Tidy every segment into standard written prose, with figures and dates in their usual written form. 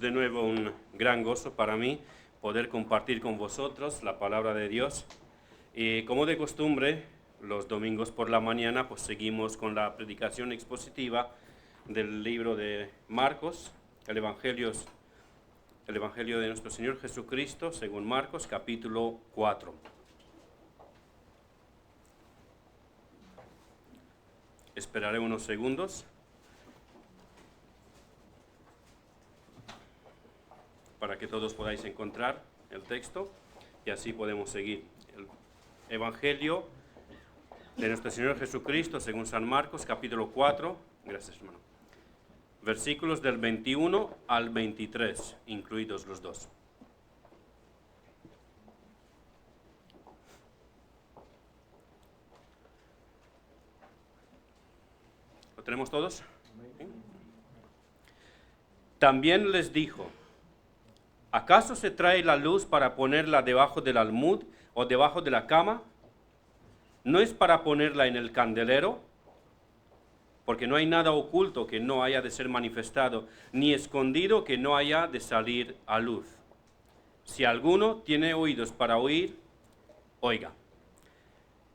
De nuevo un gran gozo para mí poder compartir con vosotros la palabra de Dios. Y como de costumbre, los domingos por la mañana pues seguimos con la predicación expositiva del libro de Marcos, el Evangelio de nuestro Señor Jesucristo, según Marcos, capítulo 4. Esperaré unos segundos para que todos podáis encontrar el texto y así podemos seguir. El Evangelio de nuestro Señor Jesucristo, según San Marcos, capítulo 4, gracias hermano, versículos del 21 al 23, incluidos los dos. ¿Lo tenemos todos? ¿Sí? También les dijo: ¿acaso se trae la luz para ponerla debajo del almud o debajo de la cama? ¿No es para ponerla en el candelero? Porque no hay nada oculto que no haya de ser manifestado, ni escondido que no haya de salir a luz. Si alguno tiene oídos para oír, oiga.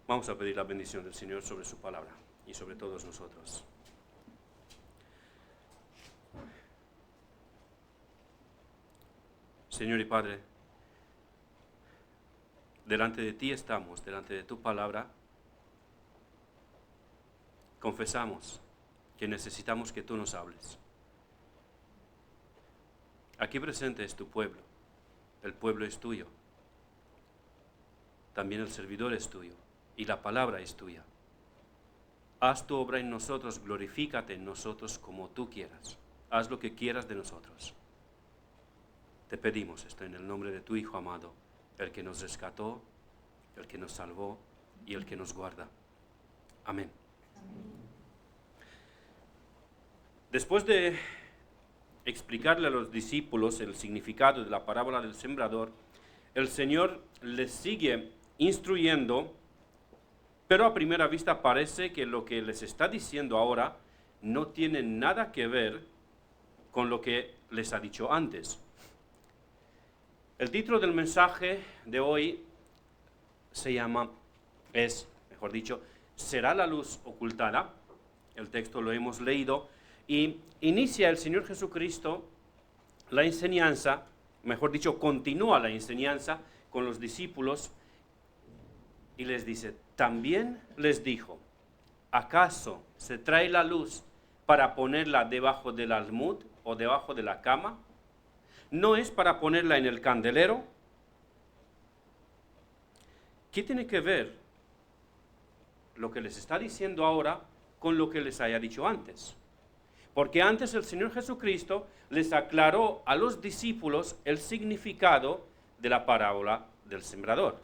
Vamos a pedir la bendición del Señor sobre su palabra y sobre todos nosotros. Señor y Padre, delante de ti estamos, delante de tu palabra. Confesamos que necesitamos que tú nos hables. Aquí presente es tu pueblo, el pueblo es tuyo, también el servidor es tuyo y la palabra es tuya. Haz tu obra en nosotros, glorifícate en nosotros como tú quieras, haz lo que quieras de nosotros. Te pedimos esto en el nombre de tu Hijo amado, el que nos rescató, el que nos salvó y el que nos guarda. Amén. Después de explicarle a los discípulos el significado de la parábola del sembrador, el Señor les sigue instruyendo, pero a primera vista parece que lo que les está diciendo ahora no tiene nada que ver con lo que les ha dicho antes. El título del mensaje de hoy mejor dicho, ¿será la luz ocultada? El texto lo hemos leído y inicia el Señor Jesucristo la enseñanza, mejor dicho, continúa la enseñanza con los discípulos y les dice, también les dijo, ¿acaso se trae la luz para ponerla debajo del almud o debajo de la cama? ¿No es para ponerla en el candelero? ¿Qué tiene que ver lo que les está diciendo ahora con lo que les haya dicho antes? Porque antes el Señor Jesucristo les aclaró a los discípulos el significado de la parábola del sembrador.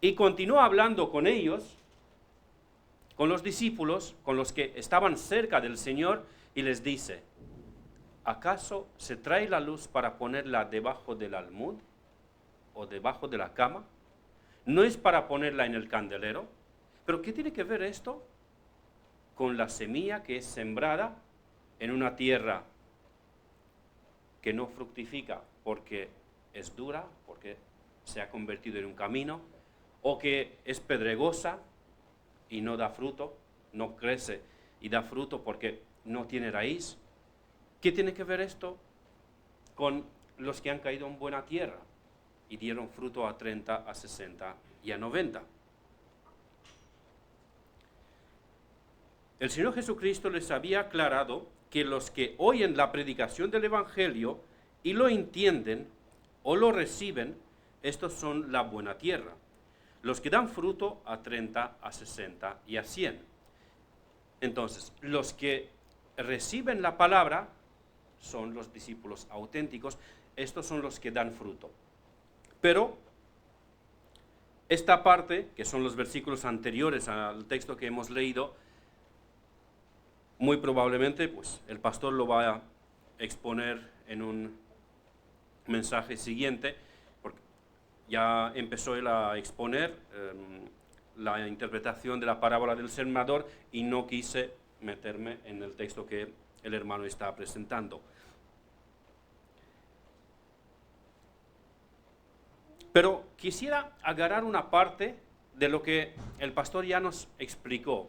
Y continúa hablando con ellos, con los discípulos, con los que estaban cerca del Señor, y les dice, ¿acaso se trae la luz para ponerla debajo del almud o debajo de la cama? ¿No es para ponerla en el candelero? ¿Pero qué tiene que ver esto con la semilla que es sembrada en una tierra que no fructifica porque es dura, porque se ha convertido en un camino, o que es pedregosa y no da fruto, no crece y da fruto porque no tiene raíz? ¿Qué tiene que ver esto con los que han caído en buena tierra y dieron fruto a 30, a 60 y a 90? El Señor Jesucristo les había aclarado que los que oyen la predicación del Evangelio y lo entienden o lo reciben, estos son la buena tierra, los que dan fruto a 30, a 60 y a 100. Entonces, los que reciben la palabra son los discípulos auténticos, estos son los que dan fruto. Pero esta parte, que son los versículos anteriores al texto que hemos leído, muy probablemente pues, el pastor lo va a exponer en un mensaje siguiente, porque ya empezó él a exponer la interpretación de la parábola del sembrador y no quise meterme en el texto que el hermano está presentando. Pero quisiera agarrar una parte de lo que el pastor ya nos explicó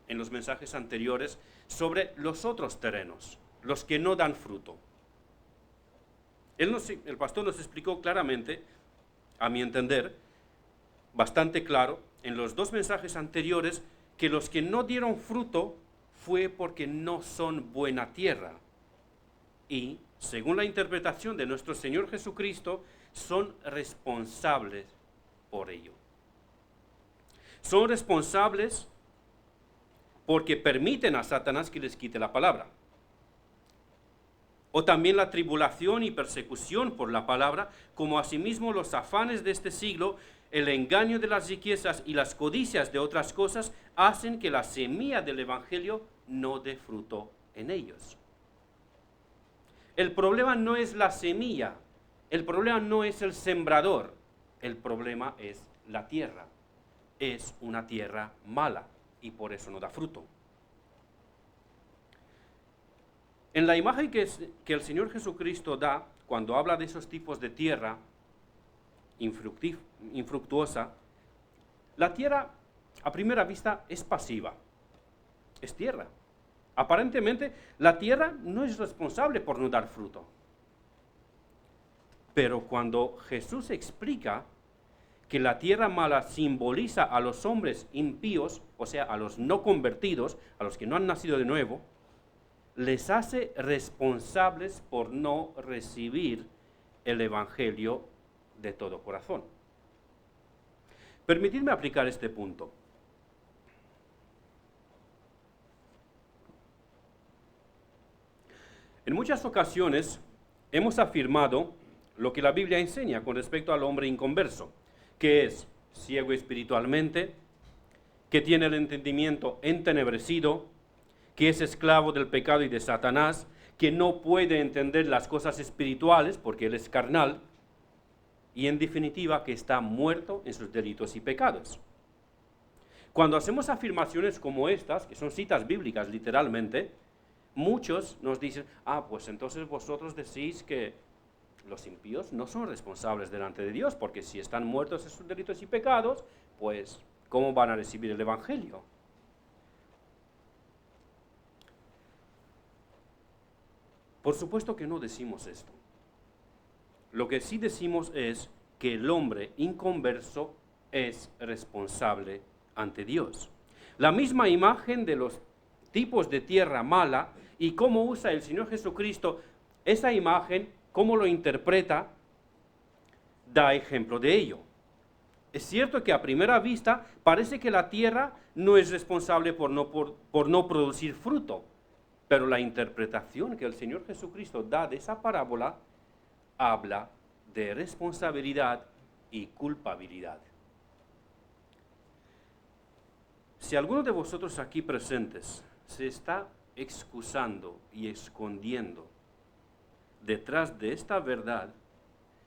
en los mensajes anteriores sobre los otros terrenos, los que no dan fruto. El pastor nos explicó claramente, a mi entender, bastante claro, en los dos mensajes anteriores, que los que no dieron fruto fue porque no son buena tierra. Y, según la interpretación de nuestro Señor Jesucristo, son responsables por ello. Son responsables porque permiten a Satanás que les quite la palabra. O también la tribulación y persecución por la palabra, como asimismo los afanes de este siglo, el engaño de las riquezas y las codicias de otras cosas, hacen que la semilla del Evangelio no dé fruto en ellos. El problema no es la semilla, el problema no es el sembrador, el problema es la tierra. Es una tierra mala y por eso no da fruto. En la imagen que el Señor Jesucristo da cuando habla de esos tipos de tierra infructuosa, la tierra a primera vista es pasiva, es tierra. Aparentemente la tierra no es responsable por no dar fruto. Pero cuando Jesús explica que la tierra mala simboliza a los hombres impíos, o sea, a los no convertidos, a los que no han nacido de nuevo, les hace responsables por no recibir el Evangelio de todo corazón. Permitidme aplicar este punto. En muchas ocasiones hemos afirmado lo que la Biblia enseña con respecto al hombre inconverso, que es ciego espiritualmente, que tiene el entendimiento entenebrecido, que es esclavo del pecado y de Satanás, que no puede entender las cosas espirituales porque él es carnal, y en definitiva que está muerto en sus delitos y pecados. Cuando hacemos afirmaciones como estas, que son citas bíblicas literalmente, muchos nos dicen, pues entonces vosotros decís que los impíos no son responsables delante de Dios, porque si están muertos en sus delitos y pecados, pues ¿cómo van a recibir el Evangelio? Por supuesto que no decimos esto. Lo que sí decimos es que el hombre inconverso es responsable ante Dios. La misma imagen de los tipos de tierra mala y cómo usa el Señor Jesucristo esa imagen, cómo lo interpreta, da ejemplo de ello. Es cierto que a primera vista parece que la tierra no es responsable por no producir fruto, pero la interpretación que el Señor Jesucristo da de esa parábola habla de responsabilidad y culpabilidad. Si alguno de vosotros aquí presentes se está excusando y escondiendo detrás de esta verdad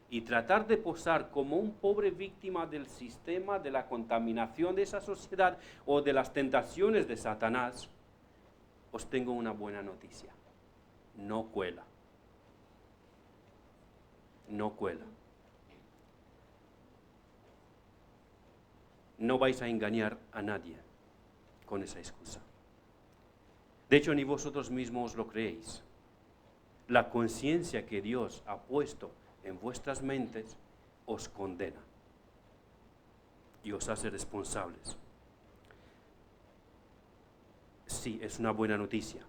y tratar de posar como un pobre víctima del sistema, de la contaminación de esa sociedad o de las tentaciones de Satanás, os tengo una buena noticia. No cuela. No cuela. No vais a engañar a nadie con esa excusa. De hecho, ni vosotros mismos os lo creéis. La conciencia que Dios ha puesto en vuestras mentes os condena y os hace responsables. Sí, es una buena noticia.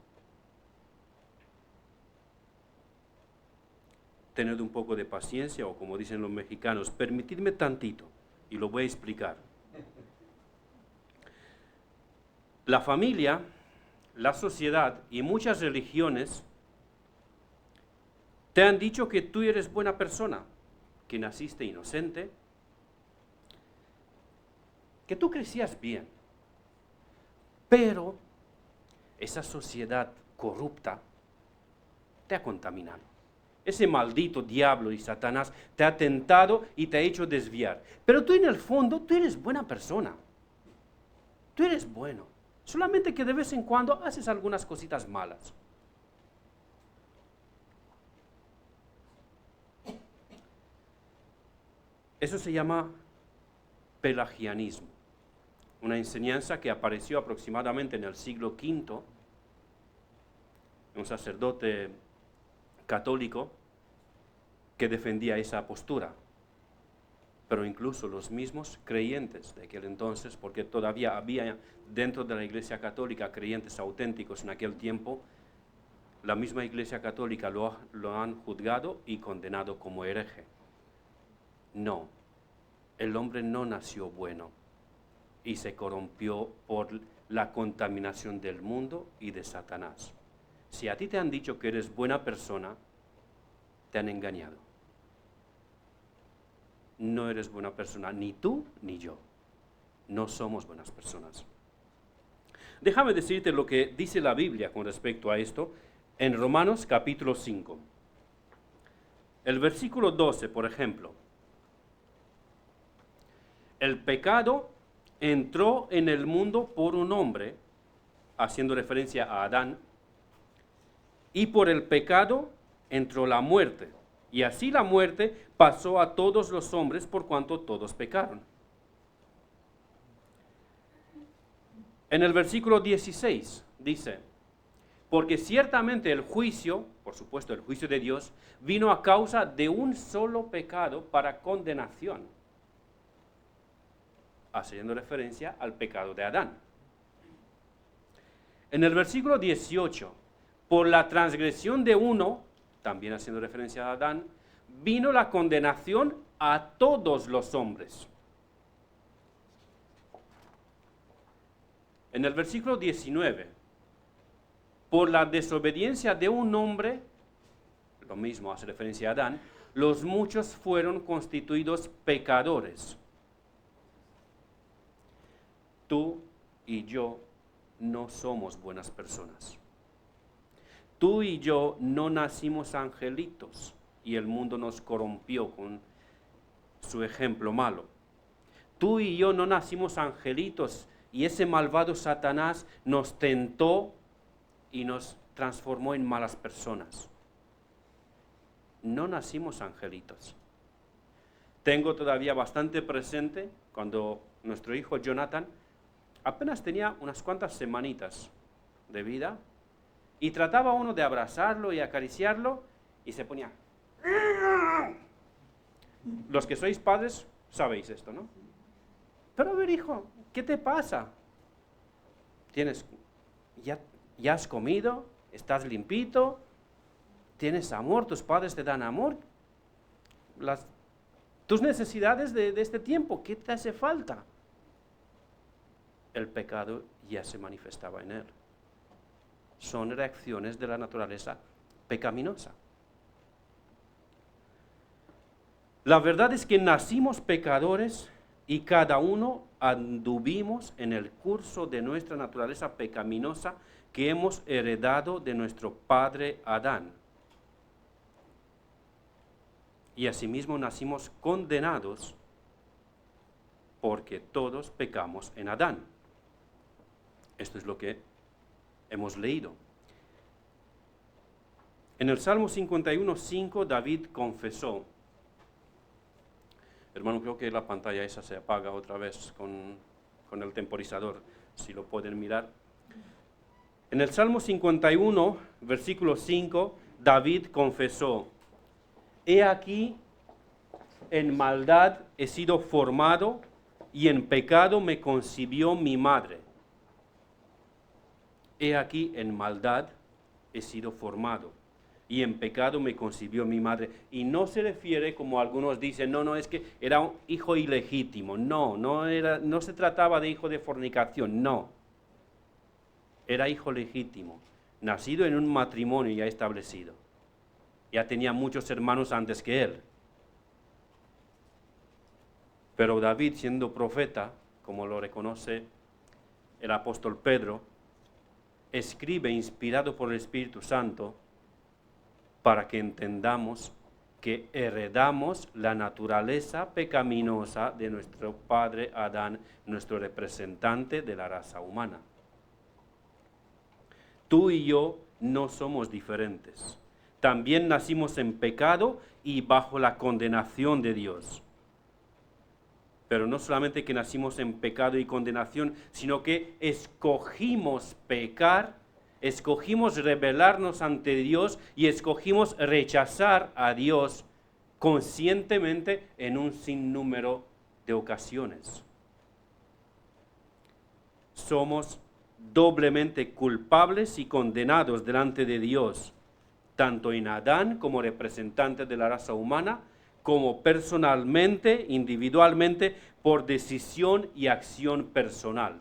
Tened un poco de paciencia, o como dicen los mexicanos, permitidme tantito, y lo voy a explicar. La familia, la sociedad y muchas religiones te han dicho que tú eres buena persona, que naciste inocente, que tú crecías bien, pero esa sociedad corrupta te ha contaminado. Ese maldito diablo y Satanás te ha tentado y te ha hecho desviar. Pero tú en el fondo, tú eres buena persona. Tú eres bueno. Solamente que de vez en cuando haces algunas cositas malas. Eso se llama pelagianismo, una enseñanza que apareció aproximadamente en el siglo V, un sacerdote católico que defendía esa postura. Pero incluso los mismos creyentes de aquel entonces, porque todavía había dentro de la Iglesia Católica creyentes auténticos en aquel tiempo, la misma Iglesia Católica lo han juzgado y condenado como hereje. No, el hombre no nació bueno y se corrompió por la contaminación del mundo y de Satanás. Si a ti te han dicho que eres buena persona, te han engañado. No eres buena persona, ni tú ni yo. No somos buenas personas. Déjame decirte lo que dice la Biblia con respecto a esto en Romanos capítulo 5. El versículo 12, por ejemplo. El pecado entró en el mundo por un hombre, haciendo referencia a Adán, y por el pecado entró la muerte. Y así la muerte pasó a todos los hombres por cuanto todos pecaron. En el versículo 16 dice, porque ciertamente el juicio, por supuesto el juicio de Dios, vino a causa de un solo pecado para condenación, haciendo referencia al pecado de Adán. En el versículo 18, por la transgresión de uno, también haciendo referencia a Adán, vino la condenación a todos los hombres. En el versículo 19, por la desobediencia de un hombre, lo mismo hace referencia a Adán, los muchos fueron constituidos pecadores. Tú y yo no somos buenas personas. Tú y yo no nacimos angelitos y el mundo nos corrompió con su ejemplo malo. Tú y yo no nacimos angelitos y ese malvado Satanás nos tentó y nos transformó en malas personas. No nacimos angelitos. Tengo todavía bastante presente cuando nuestro hijo Jonathan apenas tenía unas cuantas semanitas de vida y trataba uno de abrazarlo y acariciarlo y se ponía. Los que sois padres sabéis esto, ¿no? Pero a ver, hijo, ¿qué te pasa? ¿Ya has comido? ¿Estás limpito? ¿Tienes amor? ¿Tus padres te dan amor? Tus necesidades de este tiempo, ¿qué te hace falta? El pecado ya se manifestaba en él. Son reacciones de la naturaleza pecaminosa. La verdad es que nacimos pecadores y cada uno anduvimos en el curso de nuestra naturaleza pecaminosa que hemos heredado de nuestro padre Adán. Y asimismo nacimos condenados porque todos pecamos en Adán. Esto es lo que hemos leído. En el Salmo 51:5 David confesó. Hermano, creo que la pantalla esa se apaga otra vez con el temporizador, si lo pueden mirar. En el Salmo 51, versículo 5, David confesó, he aquí, en maldad he sido formado y en pecado me concibió mi madre. He aquí, en maldad he sido formado y en pecado me concibió mi madre. Y no se refiere, como algunos dicen, no, es que era un hijo ilegítimo. No se trataba de hijo de fornicación, no. Era hijo legítimo, nacido en un matrimonio ya establecido. Ya tenía muchos hermanos antes que él. Pero David, siendo profeta, como lo reconoce el apóstol Pedro, escribe inspirado por el Espíritu Santo para que entendamos que heredamos la naturaleza pecaminosa de nuestro padre Adán, nuestro representante de la raza humana. Tú y yo no somos diferentes. También nacimos en pecado y bajo la condenación de Dios. Pero no solamente que nacimos en pecado y condenación, sino que escogimos pecar, escogimos rebelarnos ante Dios y escogimos rechazar a Dios conscientemente en un sinnúmero de ocasiones. Somos doblemente culpables y condenados delante de Dios, tanto en Adán como representante de la raza humana, como personalmente, individualmente, por decisión y acción personal.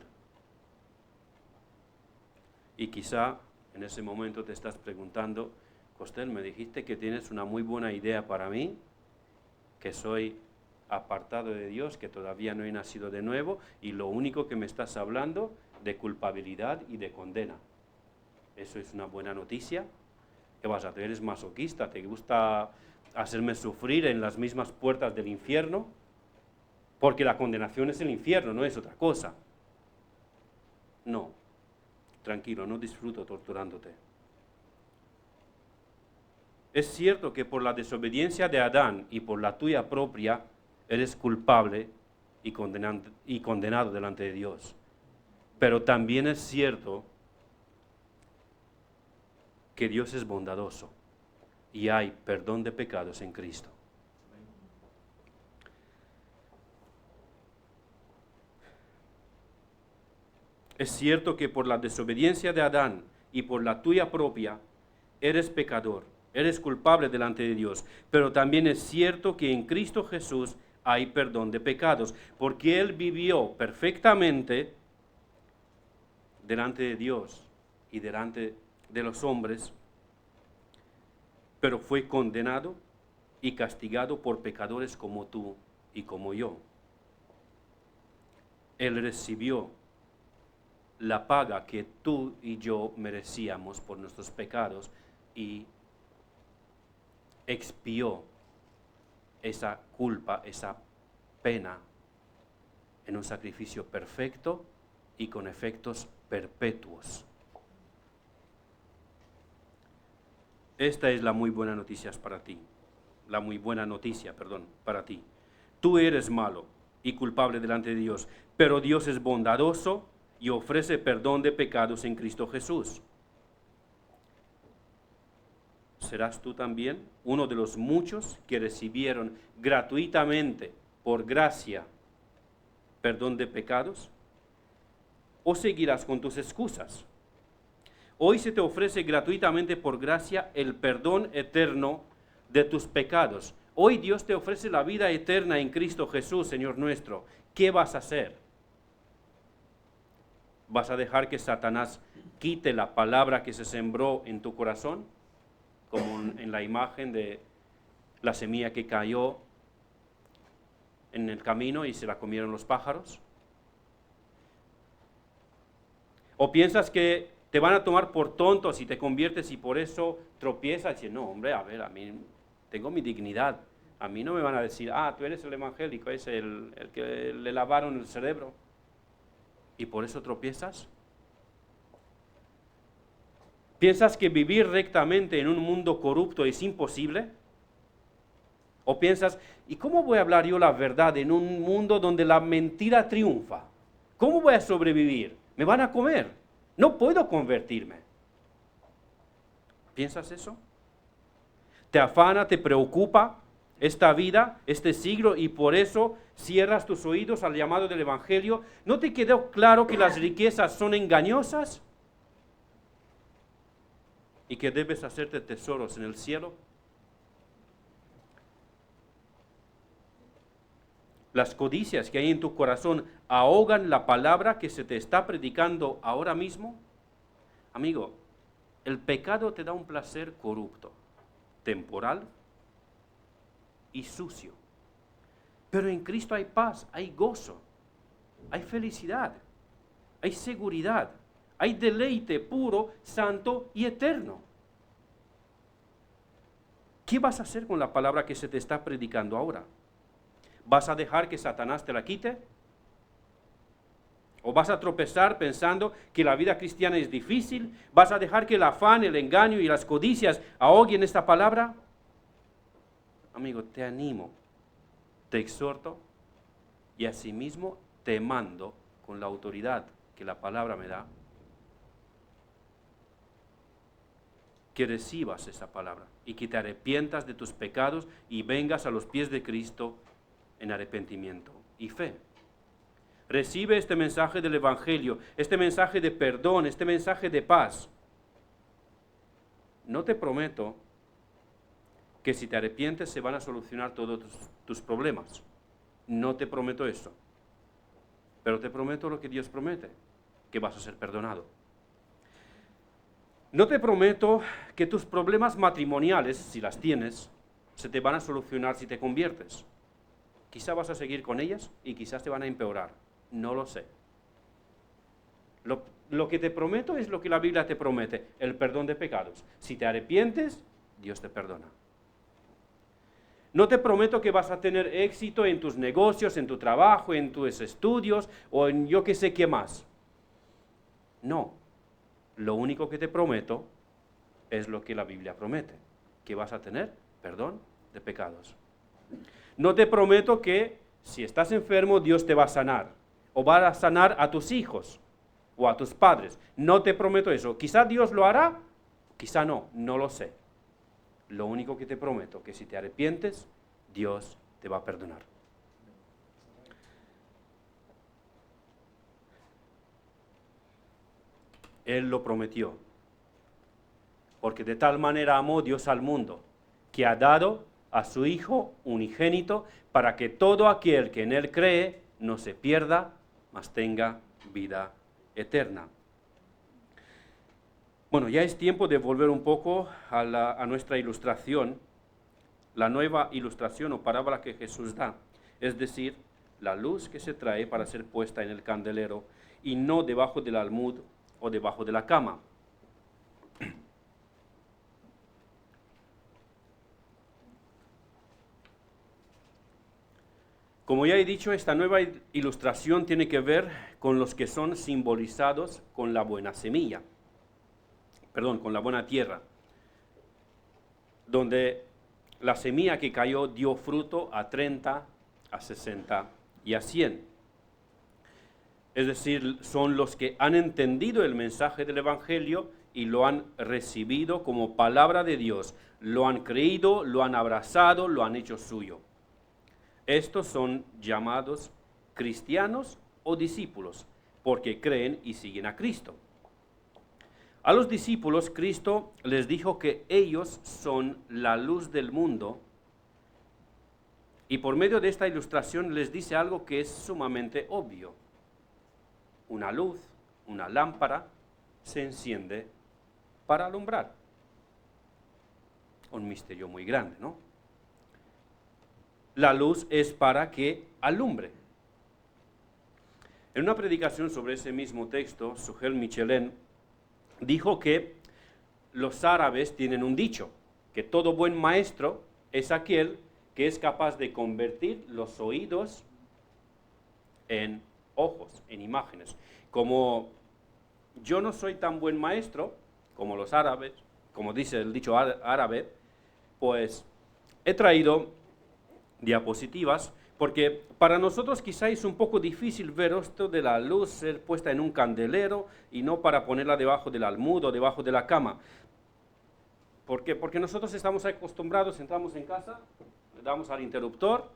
Y quizá en ese momento te estás preguntando, Costel, me dijiste que tienes una muy buena idea para mí, que soy apartado de Dios, que todavía no he nacido de nuevo, y lo único que me estás hablando de culpabilidad y de condena. ¿Eso es una buena noticia? ¿Qué vas a hacer? ¿Eres masoquista? ¿Te gusta hacerme sufrir en las mismas puertas del infierno? Porque la condenación es el infierno, no es otra cosa. No, tranquilo, no disfruto torturándote. Es cierto que por la desobediencia de Adán y por la tuya propia, eres culpable y condenado delante de Dios. Pero también es cierto que Dios es bondadoso y hay perdón de pecados en Cristo. Es cierto que por la desobediencia de Adán y por la tuya propia, eres pecador, eres culpable delante de Dios, pero también es cierto que en Cristo Jesús hay perdón de pecados, porque Él vivió perfectamente delante de Dios y delante de los hombres, pero fue condenado y castigado por pecadores como tú y como yo. Él recibió la paga que tú y yo merecíamos por nuestros pecados y expió esa culpa, esa pena en un sacrificio perfecto y con efectos perpetuos. Esta es la muy buena noticia para ti. Para ti. Tú eres malo y culpable delante de Dios, pero Dios es bondadoso y ofrece perdón de pecados en Cristo Jesús. ¿Serás tú también uno de los muchos que recibieron gratuitamente, por gracia, perdón de pecados? ¿O seguirás con tus excusas? Hoy se te ofrece gratuitamente por gracia el perdón eterno de tus pecados. Hoy Dios te ofrece la vida eterna en Cristo Jesús, Señor nuestro. ¿Qué vas a hacer? ¿Vas a dejar que Satanás quite la palabra que se sembró en tu corazón? Como en la imagen de la semilla que cayó en el camino y se la comieron los pájaros. ¿O piensas que te van a tomar por tonto si te conviertes y por eso tropiezas? Y dices, no, hombre, a ver, a mí tengo mi dignidad. A mí no me van a decir, tú eres el evangélico, es el que le lavaron el cerebro. ¿Y por eso tropiezas? ¿Piensas que vivir rectamente en un mundo corrupto es imposible? ¿O piensas, ¿y cómo voy a hablar yo la verdad en un mundo donde la mentira triunfa? ¿Cómo voy a sobrevivir? ¿Me van a comer? No puedo convertirme. ¿Piensas eso? ¿Te afana, te preocupa esta vida, este siglo, y por eso cierras tus oídos al llamado del Evangelio? ¿No te quedó claro que las riquezas son engañosas? ¿Y que debes hacerte tesoros en el cielo? Las codicias que hay en tu corazón ahogan la palabra que se te está predicando ahora mismo. Amigo, el pecado te da un placer corrupto, temporal y sucio. Pero en Cristo hay paz, hay gozo, hay felicidad, hay seguridad, hay deleite puro, santo y eterno. ¿Qué vas a hacer con la palabra que se te está predicando ahora? ¿Vas a dejar que Satanás te la quite? ¿O vas a tropezar pensando que la vida cristiana es difícil? ¿Vas a dejar que el afán, el engaño y las codicias ahoguen esta palabra? Amigo, te animo, te exhorto Y asimismo te mando con la autoridad que la palabra me da, que recibas esa palabra y que te arrepientas de tus pecados y vengas a los pies de Cristo en arrepentimiento y fe. Recibe este mensaje del Evangelio, este mensaje de perdón, este mensaje de paz. No te prometo que si te arrepientes se van a solucionar todos tus problemas. No te prometo eso. Pero te prometo lo que Dios promete, que vas a ser perdonado. No te prometo que tus problemas matrimoniales, si las tienes, se te van a solucionar si te conviertes. Quizá vas a seguir con ellas y quizás te van a empeorar. No lo sé. Lo que te prometo es lo que la Biblia te promete, el perdón de pecados. Si te arrepientes, Dios te perdona. No te prometo que vas a tener éxito en tus negocios, en tu trabajo, en tus estudios o en yo qué sé qué más. No. Lo único que te prometo es lo que la Biblia promete, que vas a tener perdón de pecados. No te prometo que si estás enfermo Dios te va a sanar o va a sanar a tus hijos o a tus padres. No te prometo eso. Quizá Dios lo hará, quizá no, no lo sé. Lo único que te prometo que si te arrepientes, Dios te va a perdonar. Él lo prometió. Porque de tal manera amó Dios al mundo, que ha dado a su Hijo unigénito, para que todo aquel que en Él cree no se pierda, mas tenga vida eterna. Bueno, ya es tiempo de volver un poco a nuestra ilustración, la nueva ilustración o parábola que Jesús da, es decir, la luz que se trae para ser puesta en el candelero y no debajo del almud o debajo de la cama. Como ya he dicho, esta nueva ilustración tiene que ver con los que son simbolizados con la buena semilla, con la buena tierra, donde la semilla que cayó dio fruto a 30, a 60 y a 100. Es decir, son los que han entendido el mensaje del Evangelio y lo han recibido como palabra de Dios, lo han creído, lo han abrazado, lo han hecho suyo. Estos son llamados cristianos o discípulos, porque creen y siguen a Cristo. A los discípulos Cristo les dijo que ellos son la luz del mundo, y por medio de esta ilustración les dice algo que es sumamente obvio. Una luz, una lámpara, se enciende para alumbrar. Un misterio muy grande, ¿no? La luz es para que alumbre. En una predicación sobre ese mismo texto, Sugel Michelin dijo que los árabes tienen un dicho, que todo buen maestro es aquel que es capaz de convertir los oídos en ojos, en imágenes. Como yo no soy tan buen maestro como los árabes, como dice el dicho árabe, pues he traído diapositivas, porque para nosotros quizá es un poco difícil ver esto de la luz ser puesta en un candelero y no para ponerla debajo del almud o debajo de la cama. ¿Por qué? Porque nosotros estamos acostumbrados, entramos en casa, le damos al interruptor,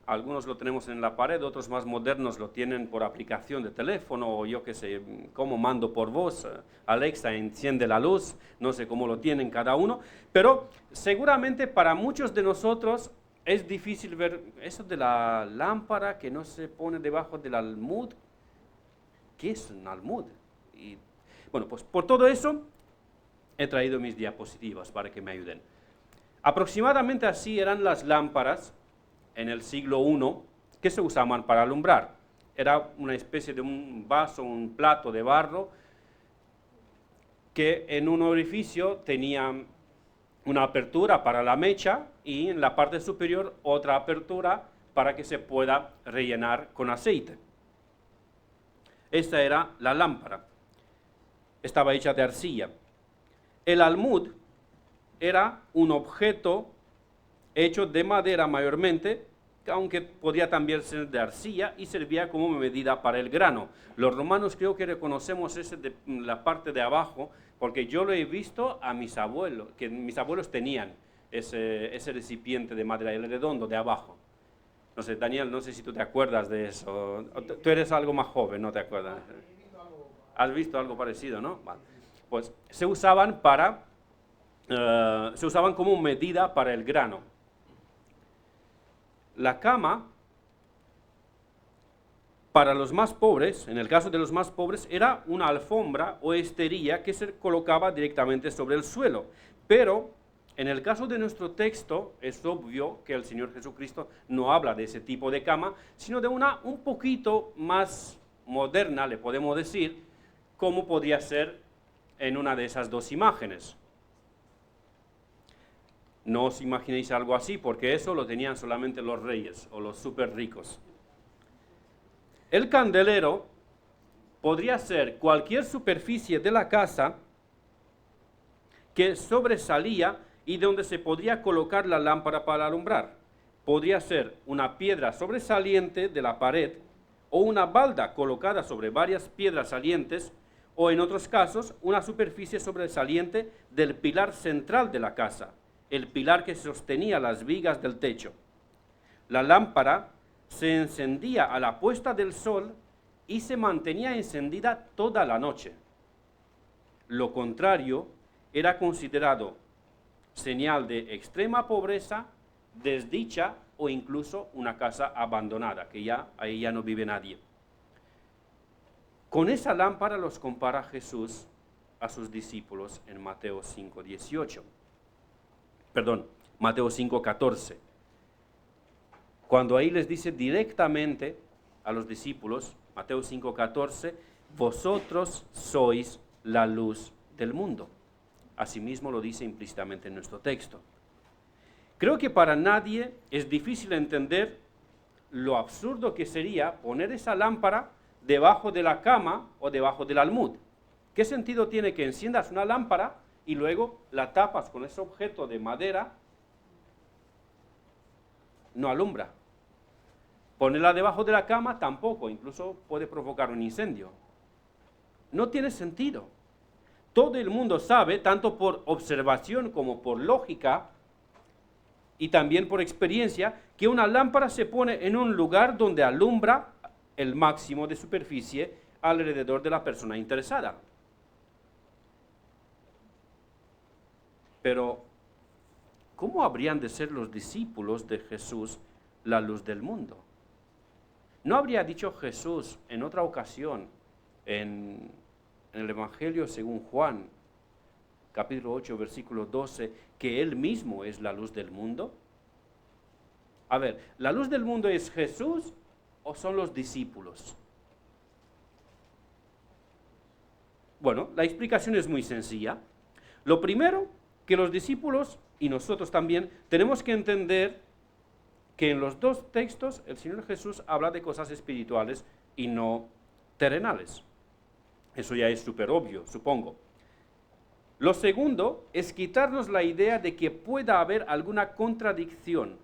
algunos lo tenemos en la pared, otros más modernos lo tienen por aplicación de teléfono o yo qué sé, como mando por voz, Alexa enciende la luz, no sé cómo lo tienen cada uno, pero seguramente para muchos de nosotros es difícil ver eso de la lámpara que no se pone debajo del almud. ¿Qué es un almud? Y, bueno, pues por todo eso he traído mis diapositivas para que me ayuden. Aproximadamente así eran las lámparas en el siglo I que se usaban para alumbrar. Era una especie de un vaso, un plato de barro que en un orificio tenía una apertura para la mecha y en la parte superior otra apertura para que se pueda rellenar con aceite. Esta era la lámpara. Estaba hecha de arcilla. El almud era un objeto hecho de madera mayormente, aunque podía también ser de arcilla y servía como medida para el grano. Los romanos creo que reconocemos la parte de abajo, porque yo lo he visto a mis abuelos, que mis abuelos tenían ese recipiente de madera, el redondo de abajo. No sé, Daniel, no sé si tú te acuerdas de eso. Tú eres algo más joven, ¿no te acuerdas? ¿Has visto algo parecido, no? Vale. Pues se usaban como medida para el grano. La cama, para los más pobres, en el caso de los más pobres, era una alfombra o esterilla que se colocaba directamente sobre el suelo. Pero en el caso de nuestro texto, es obvio que el Señor Jesucristo no habla de ese tipo de cama, sino de una un poquito más moderna, le podemos decir, como podría ser en una de esas dos imágenes. No os imaginéis algo así, porque eso lo tenían solamente los reyes o los súper ricos. El candelero podría ser cualquier superficie de la casa que sobresalía y donde se podría colocar la lámpara para alumbrar. Podría ser una piedra sobresaliente de la pared o una balda colocada sobre varias piedras salientes, o en otros casos una superficie sobresaliente del pilar central de la casa, el pilar que sostenía las vigas del techo. La lámpara se encendía a la puesta del sol y se mantenía encendida toda la noche. Lo contrario era considerado señal de extrema pobreza, desdicha o incluso una casa abandonada, que ahí ya no vive nadie. Con esa lámpara los compara Jesús a sus discípulos en Mateo 5:18. Mateo 5:14. Cuando ahí les dice directamente a los discípulos, Mateo 5:14, vosotros sois la luz del mundo. Asimismo lo dice implícitamente en nuestro texto. Creo que para nadie es difícil entender lo absurdo que sería poner esa lámpara debajo de la cama o debajo del almud. ¿Qué sentido tiene que enciendas una lámpara y luego la tapas con ese objeto de madera? No alumbra. Ponerla debajo de la cama tampoco, incluso puede provocar un incendio. No tiene sentido. Todo el mundo sabe, tanto por observación como por lógica y también por experiencia, que una lámpara se pone en un lugar donde alumbra el máximo de superficie alrededor de la persona interesada. Pero, ¿cómo habrían de ser los discípulos de Jesús la luz del mundo? ¿No habría dicho Jesús en otra ocasión, en el Evangelio según Juan, capítulo 8, versículo 12, que Él mismo es la luz del mundo? A ver, ¿la luz del mundo es Jesús o son los discípulos? Bueno, la explicación es muy sencilla. Lo primero, que los discípulos y nosotros también tenemos que entender que en los dos textos el Señor Jesús habla de cosas espirituales y no terrenales. Eso ya es súper obvio, supongo. Lo segundo es quitarnos la idea de que pueda haber alguna contradicción.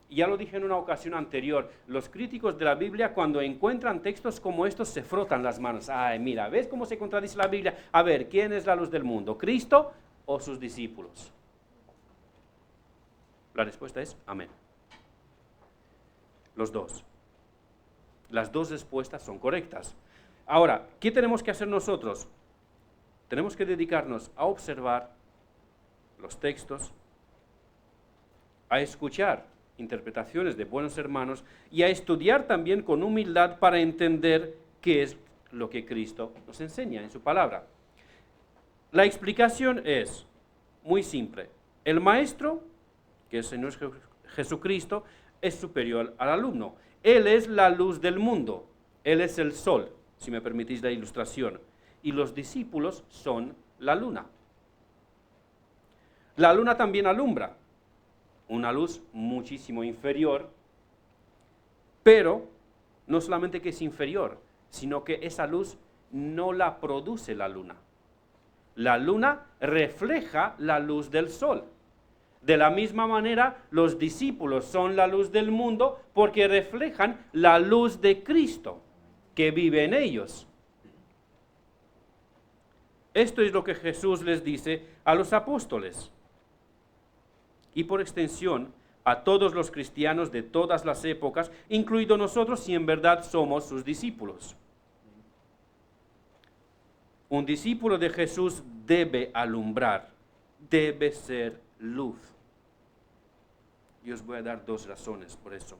Ya lo dije en una ocasión anterior, los críticos de la Biblia cuando encuentran textos como estos se frotan las manos. Ay, mira, ¿ves cómo se contradice la Biblia? A ver, ¿quién es la luz del mundo? ¿Cristo o sus discípulos? La respuesta es amén. Los dos. Las dos respuestas son correctas. Ahora, ¿qué tenemos que hacer nosotros? Tenemos que dedicarnos a observar los textos, a escuchar interpretaciones de buenos hermanos y a estudiar también con humildad para entender qué es lo que Cristo nos enseña en su palabra. La explicación es muy simple. El maestro, que es el Señor Jesucristo, es superior al alumno. Él es la luz del mundo. Él es el sol, si me permitís la ilustración. Y los discípulos son la luna. La luna también alumbra. Una luz muchísimo inferior, pero no solamente que es inferior, sino que esa luz no la produce la luna. La luna refleja la luz del sol. De la misma manera, los discípulos son la luz del mundo porque reflejan la luz de Cristo que vive en ellos. Esto es lo que Jesús les dice a los apóstoles y por extensión a todos los cristianos de todas las épocas, incluido nosotros si en verdad somos sus discípulos. Un discípulo de Jesús debe alumbrar, debe ser luz. Y os voy a dar 2 razones por eso.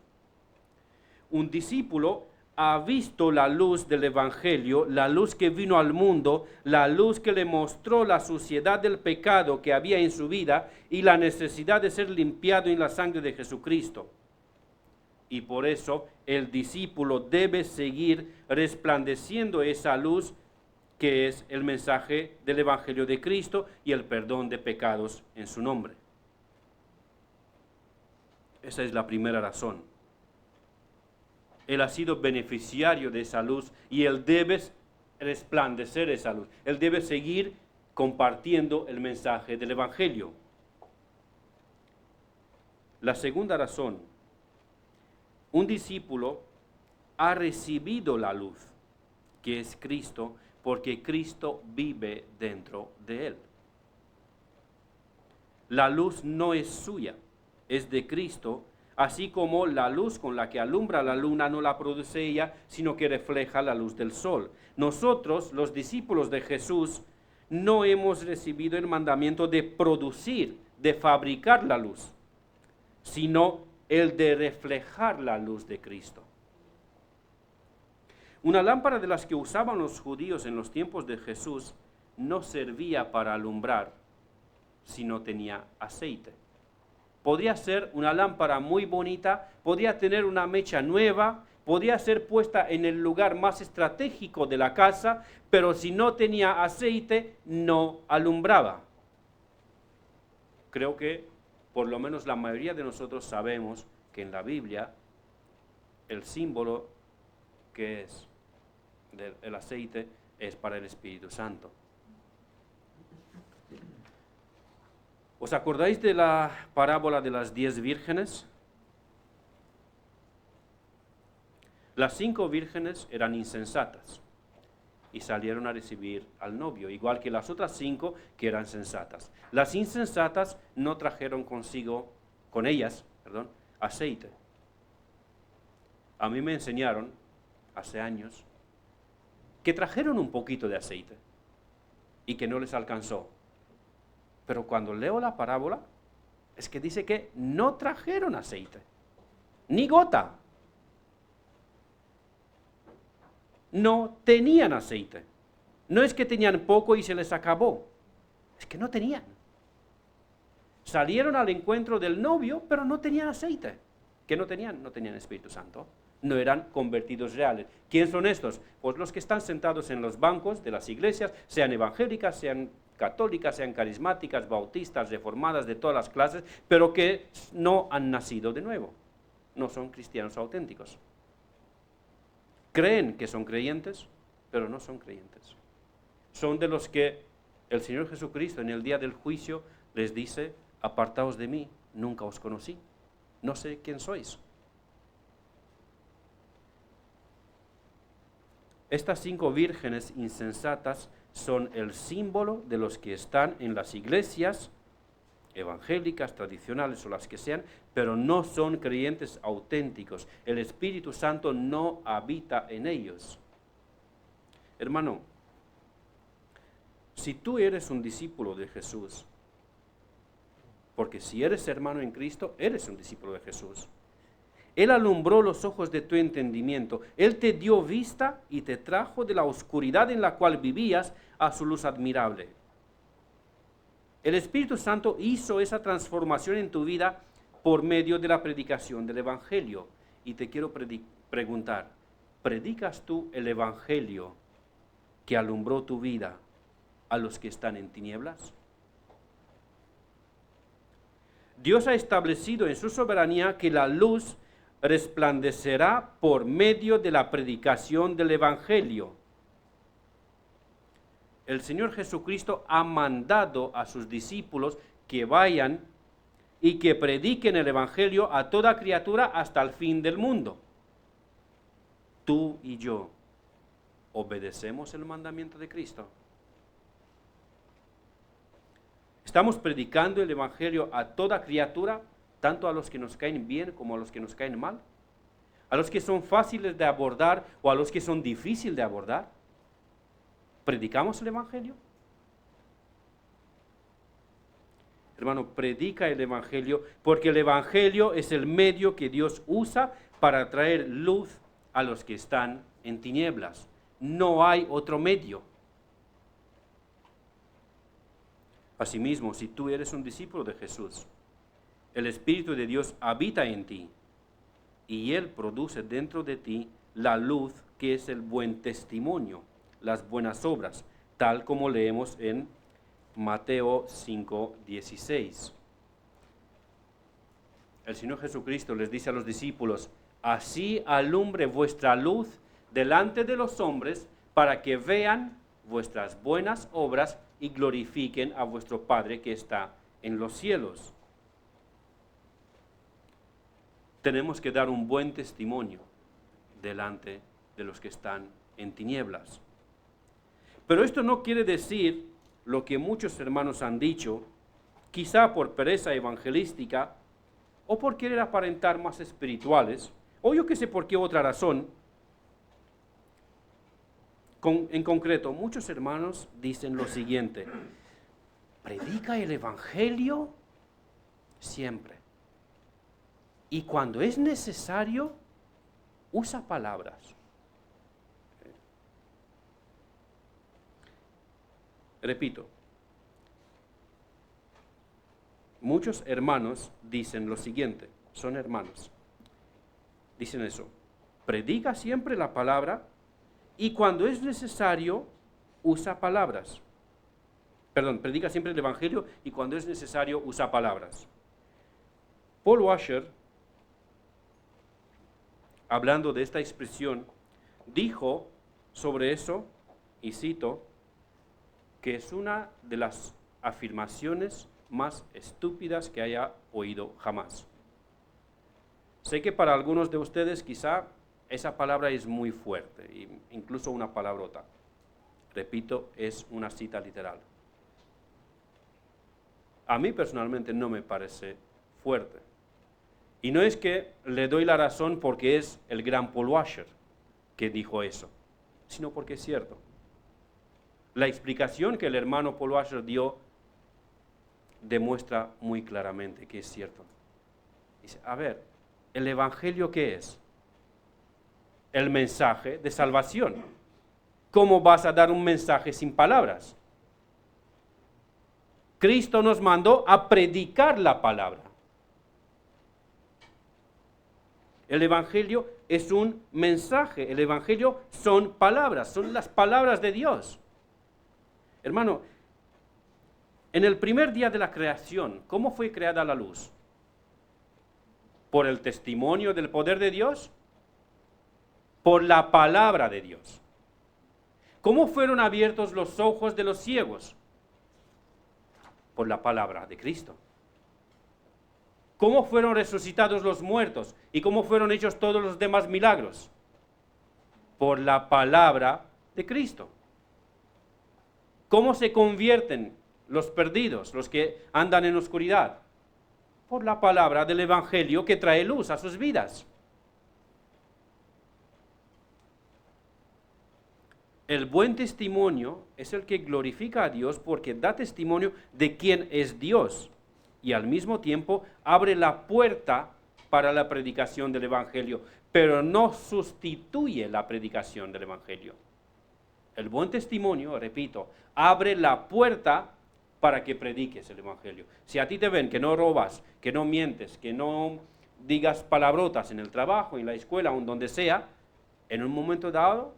Un discípulo ha visto la luz del Evangelio, la luz que vino al mundo, la luz que le mostró la suciedad del pecado que había en su vida y la necesidad de ser limpiado en la sangre de Jesucristo. Y por eso el discípulo debe seguir resplandeciendo esa luz que es el mensaje del Evangelio de Cristo y el perdón de pecados en su nombre. Esa es la primera razón. Él ha sido beneficiario de esa luz y él debe resplandecer esa luz. Él debe seguir compartiendo el mensaje del Evangelio. La segunda razón, un discípulo ha recibido la luz, que es Cristo, porque Cristo vive dentro de él. La luz no es suya, es de Cristo, así como la luz con la que alumbra la luna no la produce ella, sino que refleja la luz del sol. Nosotros, los discípulos de Jesús, no hemos recibido el mandamiento de producir, de fabricar la luz, sino el de reflejar la luz de Cristo. Una lámpara de las que usaban los judíos en los tiempos de Jesús no servía para alumbrar si no tenía aceite. Podría ser una lámpara muy bonita, podría tener una mecha nueva, podría ser puesta en el lugar más estratégico de la casa, pero si no tenía aceite, no alumbraba. Creo que por lo menos la mayoría de nosotros sabemos que en la Biblia el símbolo que es del aceite es para el Espíritu Santo. ¿Os acordáis de la parábola de las 10 vírgenes? Las 5 vírgenes eran insensatas y salieron a recibir al novio, igual que las otras 5 que eran sensatas. Las insensatas no trajeron consigo, con ellas, aceite. A mí me enseñaron, hace años, que trajeron un poquito de aceite y que no les alcanzó. Pero cuando leo la parábola, es que dice que no trajeron aceite, ni gota. No tenían aceite. No es que tenían poco y se les acabó, es que no tenían. Salieron al encuentro del novio, pero no tenían aceite. ¿Qué no tenían? No tenían Espíritu Santo. No eran convertidos reales. ¿Quién son estos? Pues los que están sentados en los bancos de las iglesias, sean evangélicas, sean católicas, sean carismáticas, bautistas, reformadas, de todas las clases, pero que no han nacido de nuevo. No son cristianos auténticos. Creen que son creyentes, pero no son creyentes. Son de los que el Señor Jesucristo en el día del juicio les dice: apartaos de mí, nunca os conocí, no sé quién sois. Estas 5 vírgenes insensatas son el símbolo de los que están en las iglesias evangélicas, tradicionales o las que sean, pero no son creyentes auténticos. El Espíritu Santo no habita en ellos. Hermano, si tú eres un discípulo de Jesús, porque si eres hermano en Cristo, eres un discípulo de Jesús. Él alumbró los ojos de tu entendimiento. Él te dio vista y te trajo de la oscuridad en la cual vivías a su luz admirable. El Espíritu Santo hizo esa transformación en tu vida por medio de la predicación del Evangelio. Y te quiero preguntar, ¿predicas tú el Evangelio que alumbró tu vida a los que están en tinieblas? Dios ha establecido en su soberanía que la luz resplandecerá por medio de la predicación del Evangelio. El Señor Jesucristo ha mandado a sus discípulos que vayan y que prediquen el Evangelio a toda criatura hasta el fin del mundo. Tú y yo, ¿obedecemos el mandamiento de Cristo? ¿Estamos predicando el Evangelio a toda criatura, tanto a los que nos caen bien como a los que nos caen mal? ¿A los que son fáciles de abordar o a los que son difíciles de abordar? ¿Predicamos el Evangelio? Hermano, predica el Evangelio porque el Evangelio es el medio que Dios usa para traer luz a los que están en tinieblas. No hay otro medio. Asimismo, si tú eres un discípulo de Jesús, el Espíritu de Dios habita en ti y Él produce dentro de ti la luz que es el buen testimonio, las buenas obras, tal como leemos en Mateo 5:16. El Señor Jesucristo les dice a los discípulos: así alumbre vuestra luz delante de los hombres, para que vean vuestras buenas obras y glorifiquen a vuestro Padre que está en los cielos. Tenemos que dar un buen testimonio delante de los que están en tinieblas. Pero esto no quiere decir lo que muchos hermanos han dicho, quizá por pereza evangelística o por querer aparentar más espirituales, o yo que sé por qué otra razón. En concreto, muchos hermanos dicen lo siguiente: predica el Evangelio siempre. Y cuando es necesario, usa palabras. Repito, muchos hermanos dicen lo siguiente, son hermanos. Dicen eso: predica siempre la palabra y cuando es necesario, usa palabras. Perdón, predica siempre el Evangelio y cuando es necesario, usa palabras. Paul Washer, hablando de esta expresión, dijo sobre eso, y cito, que es una de las afirmaciones más estúpidas que haya oído jamás. Sé que para algunos de ustedes quizá esa palabra es muy fuerte, incluso una palabrota. Repito, es una cita literal. A mí personalmente no me parece fuerte. Y no es que le doy la razón porque es el gran Paul Washer que dijo eso, sino porque es cierto. La explicación que el hermano Paul Washer dio demuestra muy claramente que es cierto. Dice, a ver, ¿el Evangelio qué es? El mensaje de salvación. ¿Cómo vas a dar un mensaje sin palabras? Cristo nos mandó a predicar la palabra. El Evangelio es un mensaje, el Evangelio son palabras, son las palabras de Dios. Hermano, en el primer día de la creación, ¿cómo fue creada la luz? ¿Por el testimonio del poder de Dios? Por la palabra de Dios. ¿Cómo fueron abiertos los ojos de los ciegos? Por la palabra de Cristo. ¿Cómo fueron resucitados los muertos? ¿Y cómo fueron hechos todos los demás milagros? Por la palabra de Cristo. ¿Cómo se convierten los perdidos, los que andan en oscuridad? Por la palabra del Evangelio que trae luz a sus vidas. El buen testimonio es el que glorifica a Dios porque da testimonio de quién es Dios y al mismo tiempo abre la puerta para la predicación del Evangelio, pero no sustituye la predicación del Evangelio. El buen testimonio, repito, abre la puerta para que prediques el Evangelio. Si a ti te ven que no robas, que no mientes, que no digas palabrotas en el trabajo, en la escuela o en donde sea, en un momento dado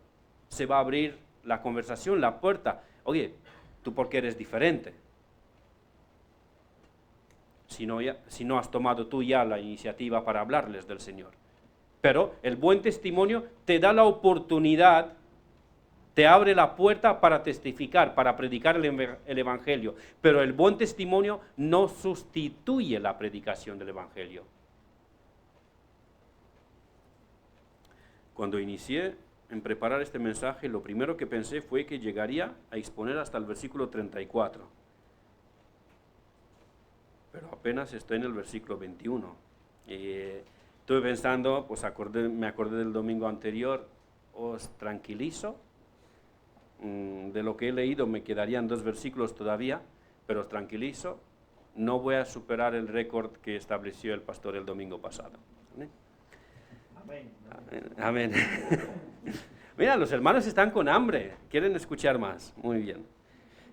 se va a abrir la conversación, la puerta. Oye, ¿tú por qué eres diferente? Si no has tomado tú ya la iniciativa para hablarles del Señor. Pero el buen testimonio te da la oportunidad te abre la puerta para testificar, para predicar el Evangelio. Pero el buen testimonio no sustituye la predicación del Evangelio. Cuando inicié en preparar este mensaje, lo primero que pensé fue que llegaría a exponer hasta el versículo 34. Pero apenas estoy en el versículo 21. Estuve pensando, pues me acordé del domingo anterior, os tranquilizo. De lo que he leído me quedarían 2 versículos todavía, pero os tranquilizo, no voy a superar el récord que estableció el pastor el domingo pasado. Amén. Amén. Mira, los hermanos están con hambre, quieren escuchar más. Muy bien,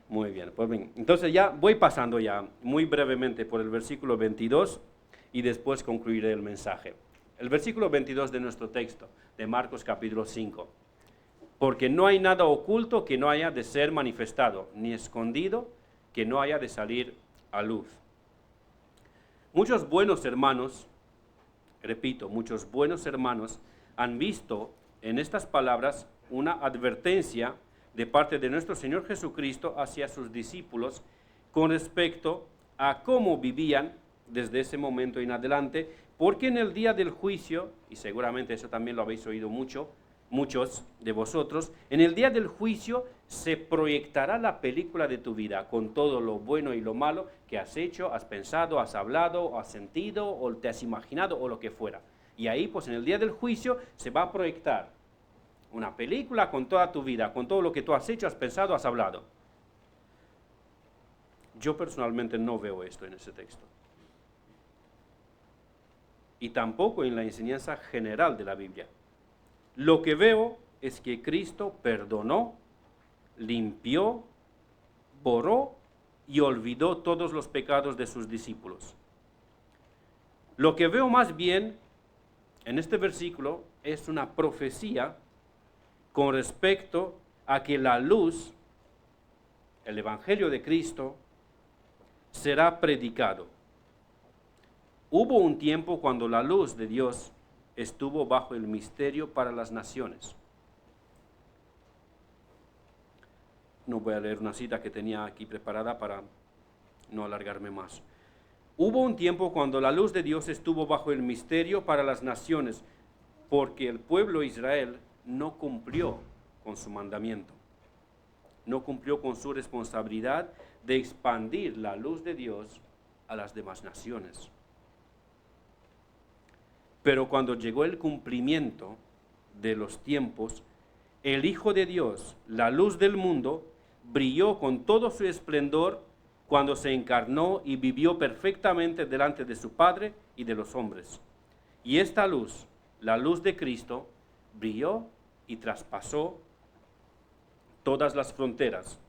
muy bien. Pues bien, entonces ya voy pasando ya muy brevemente por el versículo 22 y después concluiré el mensaje. El versículo 22 de nuestro texto, de Marcos capítulo 5. Porque no hay nada oculto que no haya de ser manifestado, ni escondido que no haya de salir a luz. Muchos buenos hermanos, repito, muchos buenos hermanos han visto en estas palabras una advertencia de parte de nuestro Señor Jesucristo hacia sus discípulos con respecto a cómo vivían desde ese momento en adelante, porque en el día del juicio, y seguramente eso también lo habéis oído muchos de vosotros, en el día del juicio se proyectará la película de tu vida con todo lo bueno y lo malo que has hecho, has pensado, has hablado, has sentido o te has imaginado o lo que fuera. Y ahí pues en el día del juicio se va a proyectar una película con toda tu vida, con todo lo que tú has hecho, has pensado, has hablado. Yo personalmente no veo esto en ese texto. Y tampoco en la enseñanza general de la Biblia. Lo que veo es que Cristo perdonó, limpió, borró y olvidó todos los pecados de sus discípulos. Lo que veo más bien en este versículo es una profecía con respecto a que la luz, el Evangelio de Cristo, será predicado. Hubo un tiempo cuando la luz de Dios estuvo bajo el misterio para las naciones. No voy a leer una cita que tenía aquí preparada para no alargarme más. Hubo un tiempo cuando la luz de Dios estuvo bajo el misterio para las naciones, porque el pueblo Israel no cumplió con su mandamiento, no cumplió con su responsabilidad de expandir la luz de Dios a las demás naciones. Pero cuando llegó el cumplimiento de los tiempos, el Hijo de Dios, la luz del mundo, brilló con todo su esplendor cuando se encarnó y vivió perfectamente delante de su Padre y de los hombres. Y esta luz, la luz de Cristo, brilló y traspasó todas las fronteras,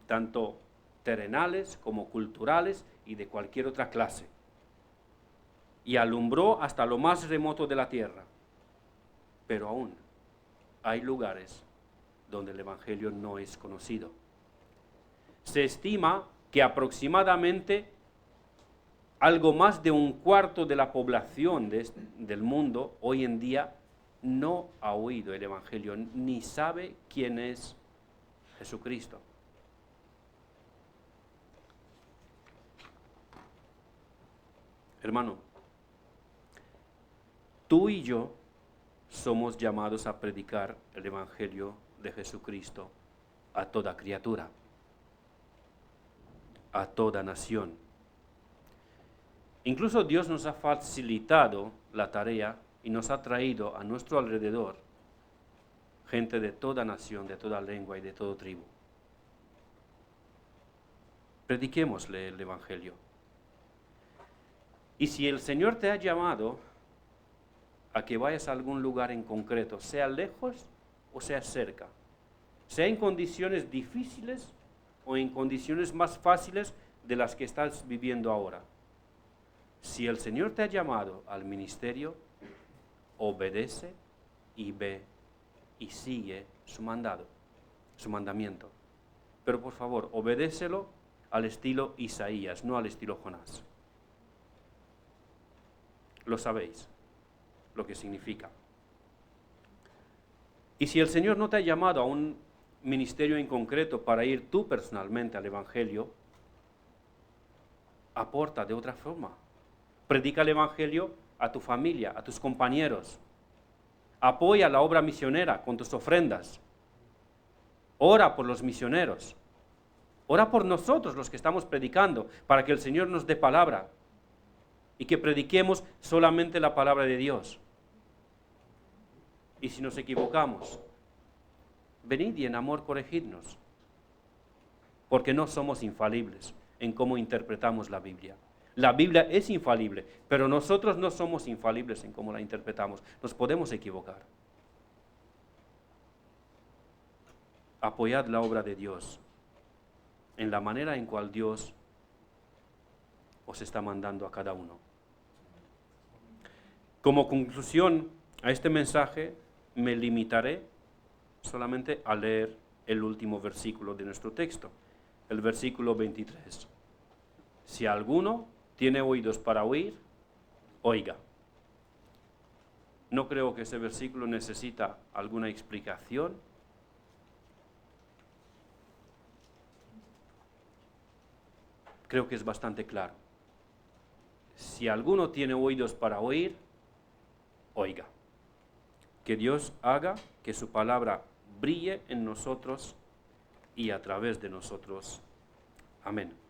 tanto terrenales como culturales y de cualquier otra clase, y alumbró hasta lo más remoto de la tierra. Pero aún hay lugares donde el Evangelio no es conocido. Se estima que aproximadamente algo más de un cuarto de la población del mundo hoy en día no ha oído el Evangelio, ni sabe quién es Jesucristo. Hermano, tú y yo somos llamados a predicar el Evangelio de Jesucristo a toda criatura, a toda nación. Incluso Dios nos ha facilitado la tarea y nos ha traído a nuestro alrededor gente de toda nación, de toda lengua y de toda tribu. Prediquémosle el Evangelio. Y si el Señor te ha llamado a que vayas a algún lugar en concreto, sea lejos o sea cerca, sea en condiciones difíciles o en condiciones más fáciles de las que estás viviendo ahora, si el Señor te ha llamado al ministerio, obedece y ve y sigue su mandamiento. Pero por favor, obedécelo al estilo Isaías, no al estilo Jonás. Lo sabéis, lo que significa. Y si el Señor no te ha llamado a un ministerio en concreto para ir tú personalmente al Evangelio, aporta de otra forma. Predica el Evangelio a tu familia, a tus compañeros. Apoya la obra misionera con tus ofrendas. Ora por los misioneros. Ora por nosotros los que estamos predicando, para que el Señor nos dé palabra y que prediquemos solamente la palabra de Dios. Y si nos equivocamos, venid y en amor corregidnos, porque no somos infalibles en cómo interpretamos la Biblia. La Biblia es infalible, pero nosotros no somos infalibles en cómo la interpretamos. Nos podemos equivocar. Apoyad la obra de Dios en la manera en cual Dios os está mandando a cada uno. Como conclusión a este mensaje, me limitaré solamente a leer el último versículo de nuestro texto, el versículo 23. Si alguno tiene oídos para oír, oiga. No creo que ese versículo necesita alguna explicación. Creo que es bastante claro. Si alguno tiene oídos para oír, oiga. Que Dios haga que su palabra brille en nosotros y a través de nosotros. Amén.